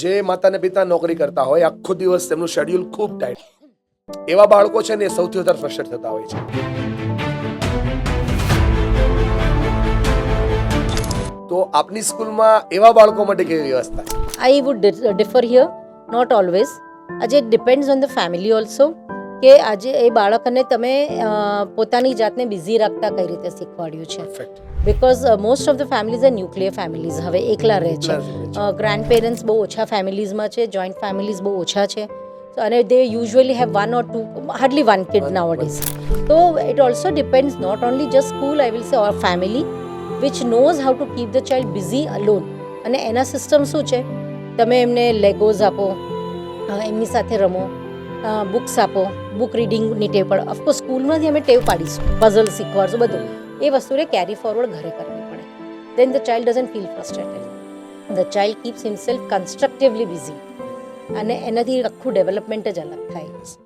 જે માતા ને પિતા નોકરી કરતા હોય, આખો દિવસ તેમનું શેડ્યુલ ખૂબ ટાઈટ, એવા બાળકો છે ને એ સૌથી વધારે ફ્રસ્ટ્રેટ થતા હોય છે. તો આપની સ્કૂલમાં એવા બાળકો માટે કેવી વ્યવસ્થા છે? I would differ here, not always. આજે it depends on the family also કે આજે એ બાળકને તમે પોતાની જાતને બિઝી રાખતા કઈ રીતે શીખવાડ્યું છે. Perfect. Because most of the families are nuclear families, હવે એકલા રહે છે. ગ્રાન્ડ પેરેન્ટ્સ બહુ ઓછા ફેમિલીઝમાં છે, જોઈન્ટ ફેમિલીઝ બહુ ઓછા છે, અને they usually have 1 or 2, hardly 1 kid nowadays. So it also depends not only just school, I will say, or family which knows how to keep the child busy alone. અને એના system શું છે, તમે એમને લેગોઝ આપો, એમની સાથે રમો, બુક્સ આપો, બુક રીડિંગની ટેવ પડે. ઓફકોર્સ સ્કૂલમાંથી અમે ટેવ પાડીશું, પઝલ શીખવાડશું, બધું એ વસ્તુને કેરી ફોરવર્ડ ઘરે કરવી પડે. Then the child doesn't feel frustrated, the child keeps himself constructively busy, અને એનાથી આખું ડેવલપમેન્ટ જ અલગ થાય.